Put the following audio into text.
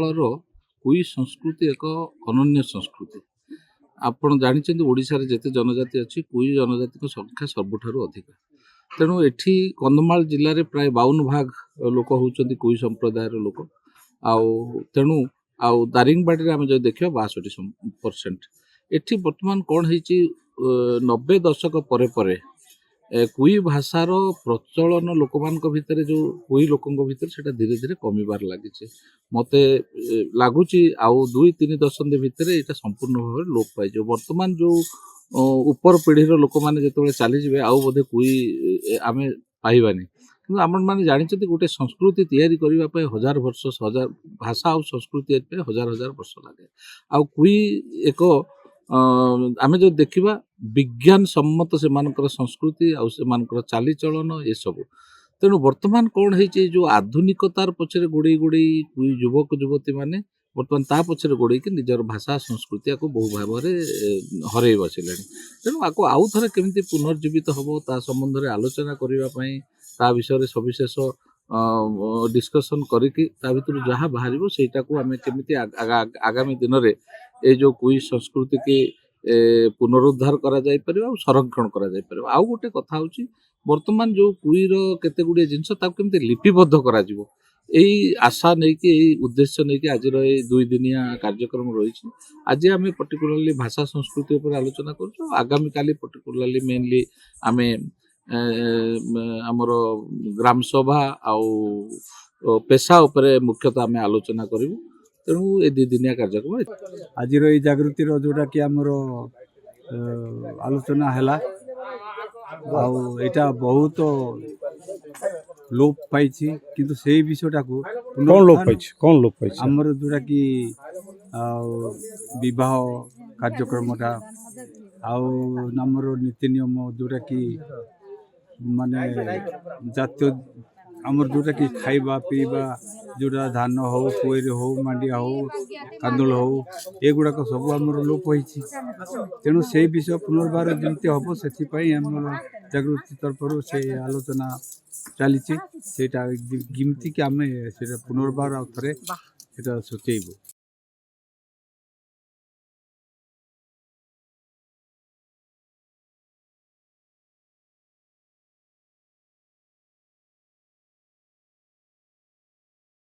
ଅଞ୍ଚଳର କୁଇ ସଂସ୍କୃତି ଏକ ଅନନ୍ୟ ସଂସ୍କୃତି। ଆପଣ ଜାଣିଛନ୍ତି ଓଡ଼ିଶାରେ ଯେତେ ଜନଜାତି ଅଛି କୁଇ ଜନଜାତିଙ୍କ ସଂଖ୍ୟା ସବୁଠାରୁ ଅଧିକ। ତେଣୁ ଏଠି କନ୍ଧମାଳ ଜିଲ୍ଲାରେ ପ୍ରାୟ 52% ଲୋକ ହେଉଛନ୍ତି କୁଇ ସମ୍ପ୍ରଦାୟର ଲୋକ। ତେଣୁ ଦାରିଙ୍ଗବାଡ଼ିରେ ଆମେ ଯଦି ଦେଖିବା 62%। ଏଠି ବର୍ତ୍ତମାନ କ'ଣ ହେଇଛି, 90 ଦଶକ ପରେ ପରେ କୁଇ ଭାଷାର ପ୍ରଚଳନ ଲୋକମାନଙ୍କ ଭିତରେ, ଯେଉଁ କୁଇ ଲୋକଙ୍କ ଭିତରେ ସେଟା ଧୀରେ ଧୀରେ କମିବାରେ ଲାଗିଛି। ମୋତେ ଲାଗୁଛି ଆଉ 2-3 ଦଶନ୍ଧି ଭିତରେ ଏଇଟା ସମ୍ପୂର୍ଣ୍ଣ ଭାବରେ ଲୋପ ପାଇଯିବ। ବର୍ତ୍ତମାନ ଯେଉଁ ଉପର ପିଢ଼ିର ଲୋକମାନେ ଯେତେବେଳେ ଚାଲିଯିବେ ଆଉ ବୋଧେ କୁଇ ଆମେ ପାଇବାନି। କିନ୍ତୁ ଆପଣମାନେ ଜାଣିଛନ୍ତି ଗୋଟେ ସଂସ୍କୃତି ତିଆରି କରିବା ପାଇଁ ଭାଷା ଆଉ ସଂସ୍କୃତି ତିଆରି ପାଇଁ ହଜାର ବର୍ଷ ଲାଗେ। ଆଉ କୁଇ ଏକ ଆମେ ଯଦି ଦେଖିବା ବିଜ୍ଞାନ ସମ୍ମତ ସେମାନଙ୍କର ସଂସ୍କୃତି ଆଉ ସେମାନଙ୍କର ଚାଲିଚଳନ ଏସବୁ। ତେଣୁ ବର୍ତ୍ତମାନ କ'ଣ ହେଇଛି, ଯେଉଁ ଆଧୁନିକତାର ପଛରେ ଗୋଡ଼େଇ କୁଇ ଯୁବକ ଯୁବତୀ ମାନେ ବର୍ତ୍ତମାନ ତା ପଛରେ ଗୋଡ଼େଇକି ନିଜର ଭାଷା ସଂସ୍କୃତି ଆକୁ ବହୁ ଭାବରେ ହରେଇ ବସିଲେଣି। ତେଣୁ ଆକୁ ଆଉ ଥରେ କେମିତି ପୁନର୍ଜୀବିତ ହେବ ତା ସମ୍ବନ୍ଧରେ ଆଲୋଚନା କରିବା ପାଇଁ, ତା ବିଷୟରେ ସବିଶେଷ ଡିସ୍କସନ୍ କରିକି ତା ଭିତରୁ ଯାହା ବାହାରିବ ସେଇଟାକୁ ଆମେ କେମିତି ଆଗାମୀ ଦିନରେ ଏଇ ଯେଉଁ କୁଇ ସଂସ୍କୃତିକି ପୁନରୁଦ୍ଧାର କରାଯାଇପାରିବ ଆଉ ସଂରକ୍ଷଣ କରାଯାଇପାରିବ। ଆଉ ଗୋଟେ କଥା ହେଉଛି, ବର୍ତ୍ତମାନ ଯେଉଁ କୁଇର କେତେ ଗୁଡ଼ିଏ ଜିନିଷ ତାକୁ କେମିତି ଲିପିବଦ୍ଧ କରାଯିବ, ଏଇ ଆଶା ନେଇକି, ଏଇ ଉଦ୍ଦେଶ୍ୟ ନେଇକି ଆଜିର ଏଇ 2 ଦିନିଆ କାର୍ଯ୍ୟକ୍ରମ ରହିଛି। ଆଜି ଆମେ ପର୍ଟିକୁଲାରଲି ଭାଷା ସଂସ୍କୃତି ଉପରେ ଆଲୋଚନା କରୁଛୁ। ଆଗାମୀକାଲି ପର୍ଟିକୁଲାରଲି ମେନଲି ଆମେ ଆମର ଗ୍ରାମସଭା ଆଉ ପେଶା ଉପରେ ମୁଖ୍ୟତଃ ଆମେ ଆଲୋଚନା କରିବୁ। ତେଣୁ ଏ 2 ଦିନିଆ କାର୍ଯ୍ୟକ୍ରମ ଆଜିର ଏଇ ଜାଗୃତିର ଯେଉଁଟାକି ଆମର ଆଲୋଚନା ହେଲା, ଆଉ ଏଇଟା ବହୁତ ଲୋପ ପାଇଛି। କିନ୍ତୁ ସେଇ ବିଷୟଟାକୁ କ'ଣ ଲୋପ ପାଇଛି ଆମର ଯେଉଁଟାକି ବିବାହ କାର୍ଯ୍ୟକ୍ରମଟା, ଆଉ ଆମର ନୀତି ନିୟମ ଯେଉଁଟାକି ମାନେ ଜାତୀୟ ଆମର ଯେଉଁଟାକି ଖାଇବା ପିଇବା, ଯେଉଁଟା ଧାନ ହେଉ, ପୋଇରେ ହେଉ, ମାଣ୍ଡିଆ ହେଉ, କାନ୍ଦୁଳ ହେଉ, ଏଗୁଡ଼ାକ ସବୁ ଆମର ଲୋପ ହୋଇଛି। ତେଣୁ ସେଇ ବିଷୟ ପୁନର୍ବାର ଯେମିତି ହେବ, ସେଥିପାଇଁ ଆମର ଜାଗୃତି ତରଫରୁ ସେ ଆଲୋଚନା ଚାଲିଛି। ସେଇଟା ଯେମିତିକି ଆମେ ସେଇଟା ପୁନର୍ବାର ଆଉ ଥରେ ସେଇଟା ସୂଚେଇବୁ।